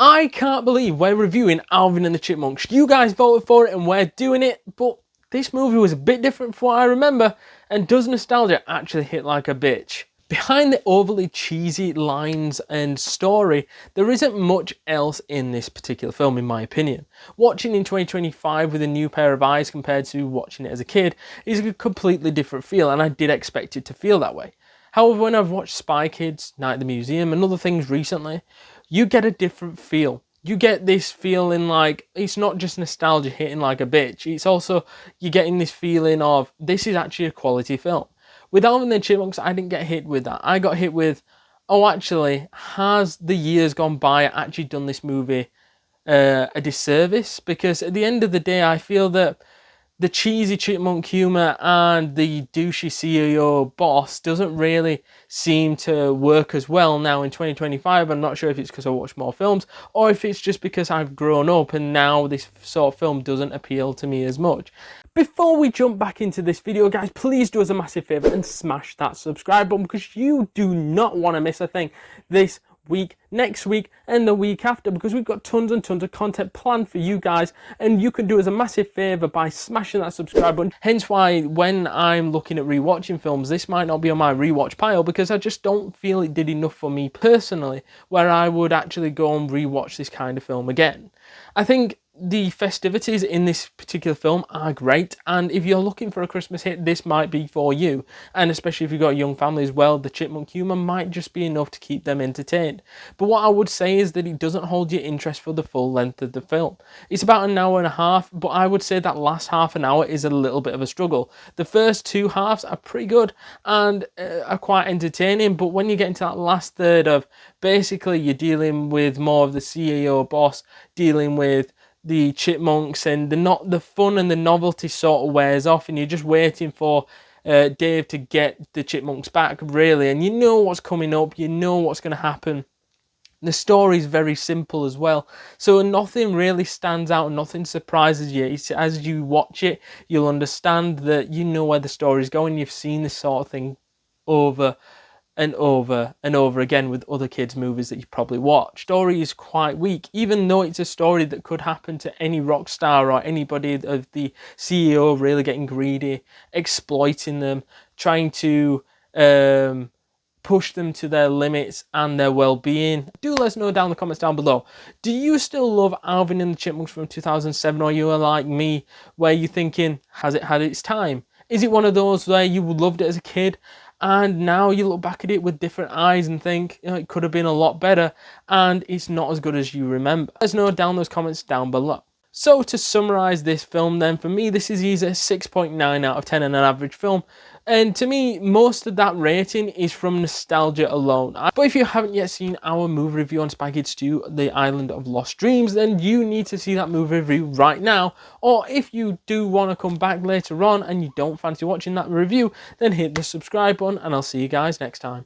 I can't believe we're reviewing Alvin and the Chipmunks. You guys voted for it and we're doing it, but this movie was a bit different from what I remember, and does nostalgia actually hit like a bitch? Behind the overly cheesy lines and story, there isn't much else in this particular film, in my opinion. Watching in 2025 with a new pair of eyes compared to watching it as a kid is a completely different feel, and I did expect it to feel that way. However, when I've watched Spy Kids, Night at the Museum, and other things recently, you get a different feel. You get this feeling like it's not just nostalgia hitting like a bitch. It's also, you're getting this feeling of this is actually a quality film. With Alvin and the Chipmunks, I didn't get hit with that. I got hit with, oh, actually, has the years gone by actually done this movie a disservice? Because at the end of the day, I feel that the cheesy chipmunk humor and the douchey CEO boss doesn't really seem to work as well now in 2025. I'm not sure if it's because I watch more films or if it's just because I've grown up and now this sort of film doesn't appeal to me as much. Before we jump back into this video, guys, please do us a massive favour and smash that subscribe button, because you do not want to miss a thing this week, next week, and the week after, because we've got tons and tons of content planned for you guys, and you can do us a massive favour by smashing that subscribe button. Hence why when I'm looking at rewatching films, this might not be on my rewatch pile, because I just don't feel it did enough for me personally where I would actually go and rewatch this kind of film again. I think the festivities in this particular film are great, and if you're looking for a Christmas hit, this might be for you. And especially if you've got a young family as well, the chipmunk humour might just be enough to keep them entertained. But what I would say is that it doesn't hold your interest for the full length of the film. It's about an hour and a half, but I would say that last half an hour is a little bit of a struggle. The first two halves are pretty good and are quite entertaining, but when you get into that last third of basically you're dealing with more of the CEO boss, dealing with the chipmunks, and the fun and the novelty sort of wears off, and you're just waiting for Dave to get the chipmunks back, really, and you know what's coming up, you know what's going to happen. The story is very simple as well, so nothing really stands out, nothing surprises you. It's, as you watch it, you'll understand that you know where the story is going. You've seen this sort of thing over and over and over again with other kids' movies that you probably watch. Story is quite weak, even though it's a story that could happen to any rock star or anybody of the CEO really getting greedy, exploiting them, trying to push them to their limits and their well-being. Do let us know down in the comments down below. Do you still love Alvin and the Chipmunks from 2007, or you are like me where you're thinking, has it had its time? Is it one of those where you loved it as a kid and now you look back at it with different eyes and think, you know, it could have been a lot better and it's not as good as you remember? Let us know down in those comments down below. So to summarise this film then, for me this is either 6.9 out of 10 and an average film. And to me, most of that rating is from nostalgia alone. But if you haven't yet seen our movie review on Spy Kids 2, The Island of Lost Dreams, then you need to see that movie review right now. Or if you do want to come back later on and you don't fancy watching that review, then hit the subscribe button and I'll see you guys next time.